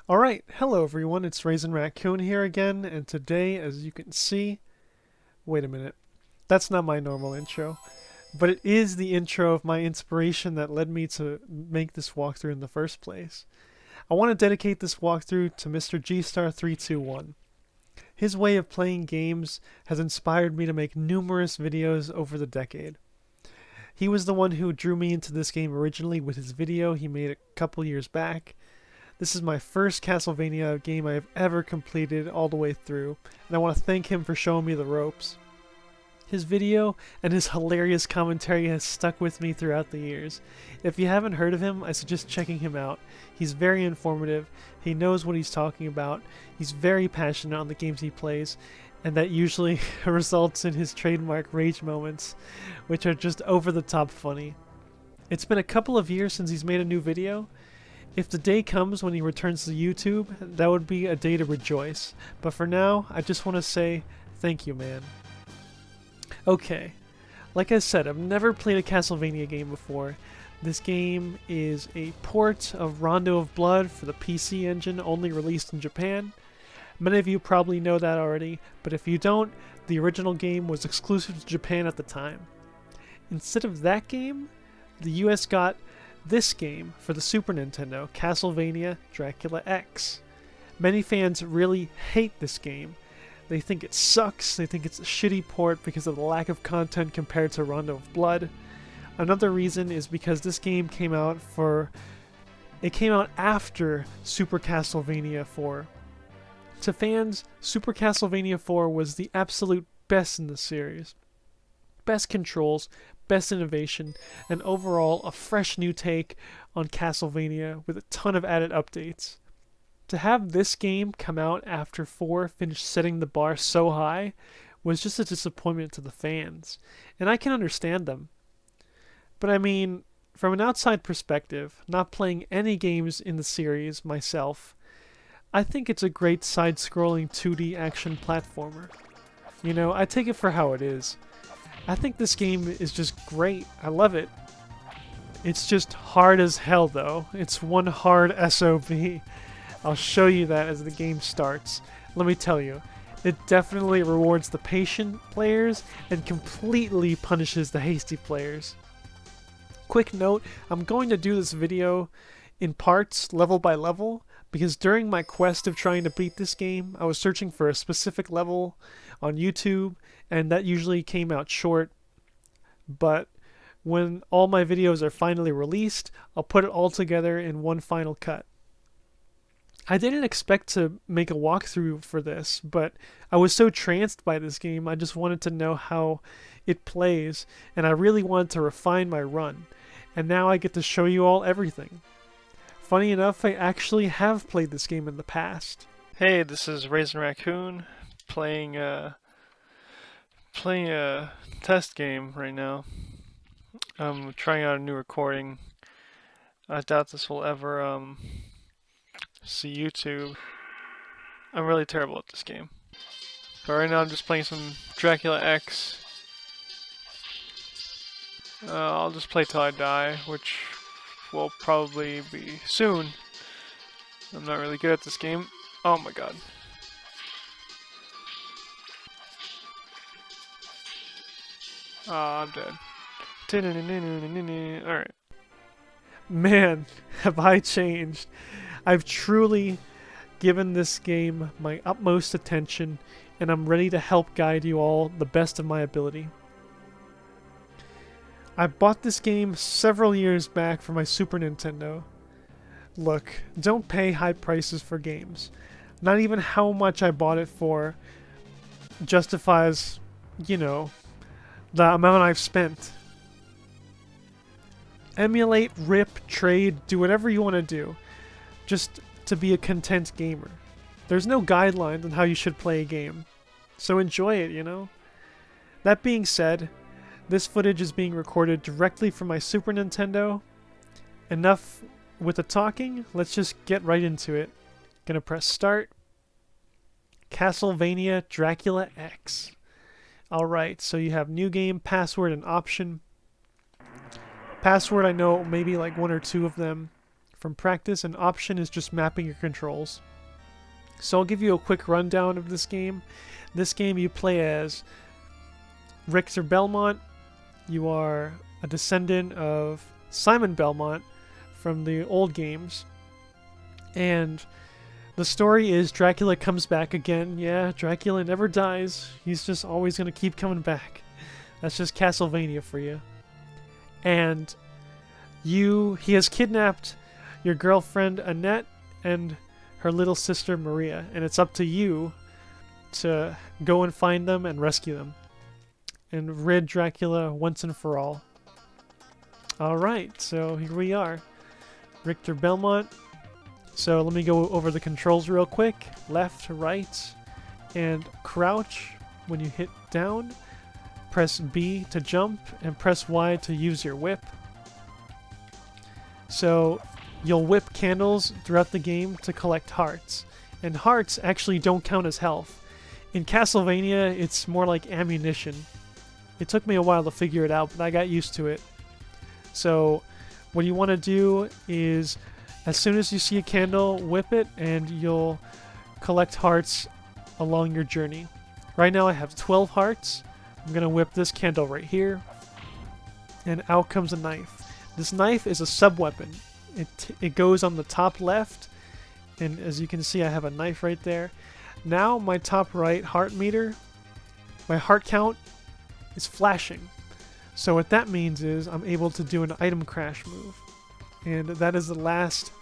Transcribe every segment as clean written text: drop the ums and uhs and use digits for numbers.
Alright, hello everyone, it's Raisin Raccoon here again, and today, as you can see, wait a minute, that's not my normal intro, but it is the intro of my inspiration that led me to make this walkthrough in the first place. I want to dedicate this walkthrough to Mr. Gstar321. His way of playing games has inspired me to make numerous videos over the decade. He was the one who drew me into this game originally with his video he made a couple years back. This is my first Castlevania game I have ever completed all the way through, and I want to thank him for showing me the ropes. His video and his hilarious commentary has stuck with me throughout the years. If you haven't heard of him, I suggest checking him out. He's very informative, he knows what he's talking about, he's very passionate on the games he plays, and that usually results in his trademark rage moments, which are just over the top funny. It's been a couple of years since he's made a new video. If the day comes when he returns to YouTube, that would be a day to rejoice. But for now, I just want to say thank you, man. Okay, like I said, I've never played a Castlevania game before. This game is a port of Rondo of Blood for the PC Engine, only released in Japan. Many of you probably know that already, but if you don't, the original game was exclusive to Japan at the time. Instead of that game, the US got this game for the Super Nintendo, Castlevania Dracula X. Many fans really hate this game. They think it sucks, they think it's a shitty port because of the lack of content compared to Rondo of Blood. Another reason is because this game came out after Super Castlevania 4. To fans, Super Castlevania 4 was the absolute best in the series. Best controls, best innovation, and overall a fresh new take on Castlevania with a ton of added updates. To have this game come out after 4 finished setting the bar so high was just a disappointment to the fans, and I can understand them. But I mean, from an outside perspective, not playing any games in the series myself, I think it's a great side-scrolling 2D action platformer. You know, I take it for how it is. I think this game is just great. I love it. It's just hard as hell though. It's one hard SOB. I'll show you that as the game starts. Let me tell you, it definitely rewards the patient players and completely punishes the hasty players. Quick note, I'm going to do this video in parts, level by level, because during my quest of trying to beat this game, I was searching for a specific level on YouTube, and that usually came out short. But when all my videos are finally released, I'll put it all together in one final cut. I didn't expect to make a walkthrough for this, but I was so tranced by this game, I just wanted to know how it plays, and I really wanted to refine my run. And now I get to show you all everything. Funny enough, I actually have played this game in the past. Hey, this is Raisin Raccoon playing a test game right now. I'm trying out a new recording. I doubt this will ever see YouTube. I'm really terrible at this game. But right now I'm just playing some Dracula X. I'll just play till I die, which will probably be soon. I'm not really good at this game. Oh my god. I'm dead. Alright. Man, have I changed. I've truly given this game my utmost attention, and I'm ready to help guide you all the best of my ability. I bought this game several years back for my Super Nintendo. Look, don't pay high prices for games. Not even how much I bought it for justifies, you know, the amount I've spent. Emulate, rip, trade, do whatever you want to do, just to be a content gamer. There's no guidelines on how you should play a game, so enjoy it, you know? That being said, this footage is being recorded directly from my Super Nintendo. Enough with the talking, let's just get right into it. Gonna press start. Castlevania Dracula X. Alright, so you have new game, password, and option. Password, I know maybe like one or two of them. from practice, and option is just mapping your controls. So I'll give you a quick rundown of this game. This game you play as Richter Belmont. You are a descendant of Simon Belmont from the old games. And the story is Dracula comes back again. Yeah, Dracula never dies. He's just always going to keep coming back. That's just Castlevania for you. And he has kidnapped your girlfriend Annette and her little sister Maria, and it's up to you to go and find them and rescue them and rid Dracula once and for all. Alright, so here we are. Richter Belmont. So let me go over the controls real quick. Left, right, and crouch when you hit down. Press B to jump, and press Y to use your whip. So you'll whip candles throughout the game to collect hearts. And hearts actually don't count as health. In Castlevania, it's more like ammunition. It took me a while to figure it out, but I got used to it. So what you want to do is, as soon as you see a candle, whip it, and you'll collect hearts along your journey. Right now I have 12 hearts. I'm going to whip this candle right here, and out comes a knife. This knife is a sub-weapon. It goes on the top left, and as you can see I have a knife right there. Now my top right heart meter, my heart count is flashing. So what that means is I'm able to do an item crash move. And that is the last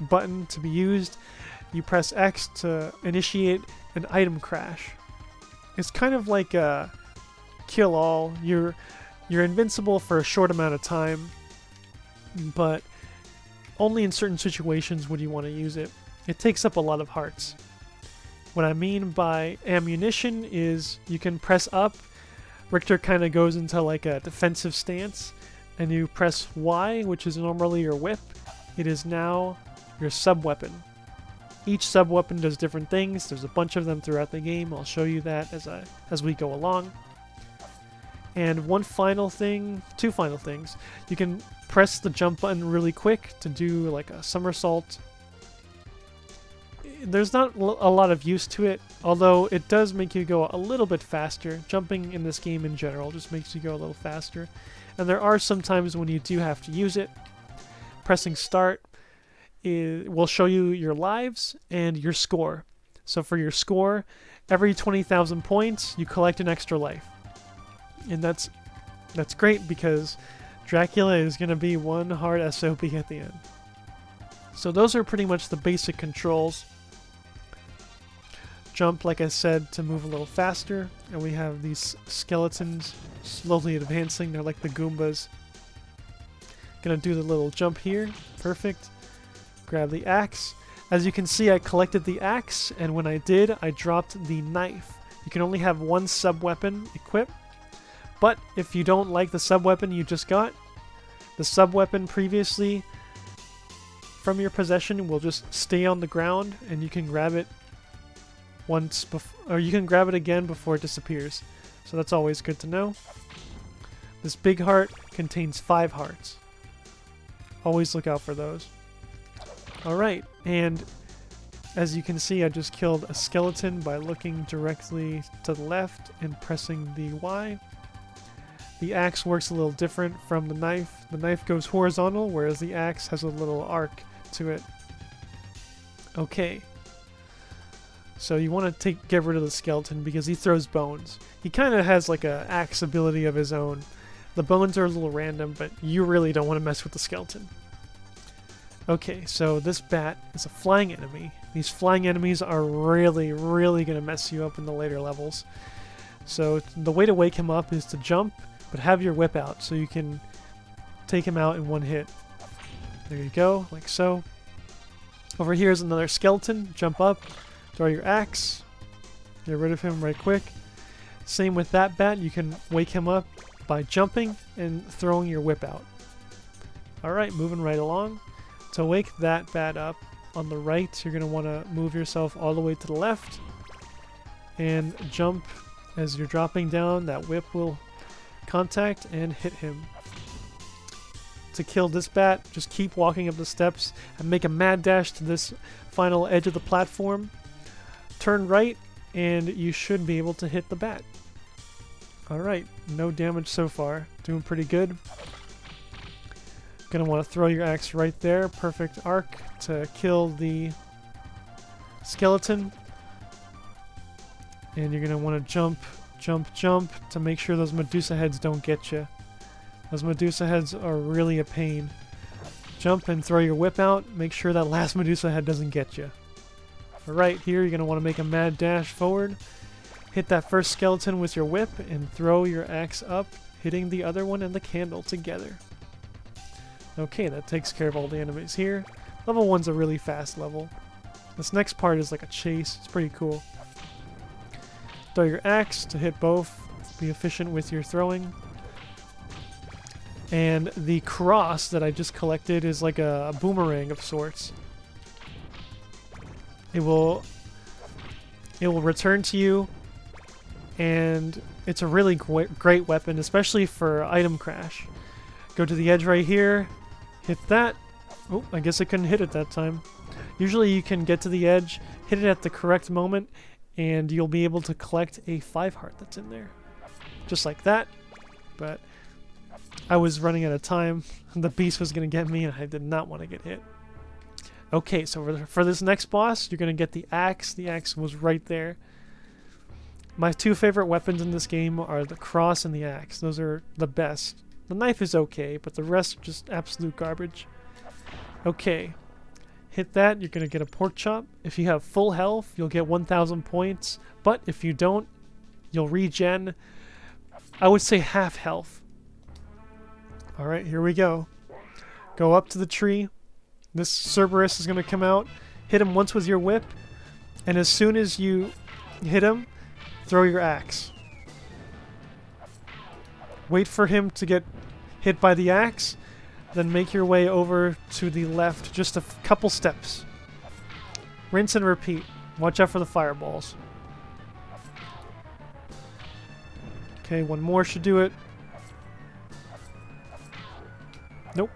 button to be used. You press X to initiate an item crash. It's kind of like a kill all. You're invincible for a short amount of time, but only in certain situations would you want to use it. It takes up a lot of hearts. What I mean by ammunition is you can press up. Richter kind of goes into like a defensive stance, and you press Y, which is normally your whip. It is now your sub-weapon. Each sub-weapon does different things. There's a bunch of them throughout the game. I'll show you that as we go along. And two final things. You can press the jump button really quick to do like a somersault. There's not a lot of use to it, although it does make you go a little bit faster. Jumping in this game in general just makes you go a little faster. And there are some times when you do have to use it. Pressing start will show you your lives and your score. So for your score, every 20,000 points, you collect an extra life. And that's great because Dracula is going to be one hard SOB at the end. So those are pretty much the basic controls. Jump, like I said, to move a little faster, and we have these skeletons slowly advancing. They're like the Goombas. Gonna do the little jump here. Perfect. Grab the axe. As you can see, I collected the axe, and when I did, I dropped the knife. You can only have one sub-weapon equipped, but if you don't like the sub-weapon you just got, the sub-weapon previously from your possession will just stay on the ground, and you can grab it once or you can grab it again before it disappears. So that's always good to know. This big heart contains 5 hearts. Always look out for those. Alright, and as you can see, I just killed a skeleton by looking directly to the left and pressing the Y. The axe works a little different from the knife. The knife goes horizontal, whereas the axe has a little arc to it. Okay. So you want to get rid of the skeleton because he throws bones. He kind of has like a axe ability of his own. The bones are a little random, but you really don't want to mess with the skeleton. Okay, so this bat is a flying enemy. These flying enemies are really, really going to mess you up in the later levels. So the way to wake him up is to jump, but have your whip out so you can take him out in one hit. There you go, like so. Over here is another skeleton. Jump up. Throw your axe, get rid of him right quick. Same with that bat, you can wake him up by jumping and throwing your whip out. Alright, moving right along. To wake that bat up, on the right you're going to want to move yourself all the way to the left and jump as you're dropping down. That whip will contact and hit him. to kill this bat, just keep walking up the steps and make a mad dash to this final edge of the platform. Turn right, and you should be able to hit the bat. Alright, no damage so far. Doing pretty good. Gonna want to throw your axe right there. Perfect arc to kill the skeleton. And you're gonna want to jump, jump, jump to make sure those Medusa heads don't get you. Those Medusa heads are really a pain. Jump and throw your whip out. Make sure that last Medusa head doesn't get you. Alright, here you're gonna want to make a mad dash forward. Hit that first skeleton with your whip and throw your axe up, hitting the other one and the candle together. Okay, that takes care of all the enemies here. Level 1's a really fast level. This next part is like a chase. It's pretty cool. Throw your axe to hit both. Be efficient with your throwing. And the cross that I just collected is like a boomerang of sorts. It will return to you, and it's a really great weapon, especially for item crash. Go to the edge right here, hit that. Oh, I guess I couldn't hit it that time. Usually you can get to the edge, hit it at the correct moment, and you'll be able to collect a 5 heart that's in there. Just like that. But I was running out of time. The beast was going to get me, and I did not want to get hit. Okay, so for this next boss, you're going to get the axe. The axe was right there. My 2 favorite weapons in this game are the cross and the axe. Those are the best. The knife is okay, but the rest are just absolute garbage. Okay, hit that, you're going to get a pork chop. If you have full health, you'll get 1,000 points, but if you don't, you'll regen, I would say half health. Alright, here we go. Go up to the tree. This Cerberus is going to come out. Hit him once with your whip, and as soon as you hit him, throw your axe. Wait for him to get hit by the axe, then make your way over to the left just a couple steps. Rinse and repeat. Watch out for the fireballs. Okay, one more should do it. Nope.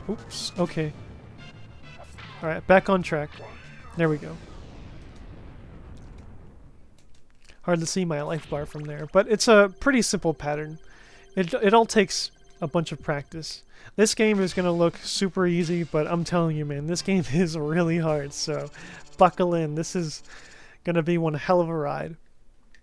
Oops, okay. Alright, back on track. There we go. Hard to see my life bar from there, but it's a pretty simple pattern. It all takes a bunch of practice. This game is going to look super easy, but I'm telling you, man, this game is really hard, so buckle in. This is going to be one hell of a ride.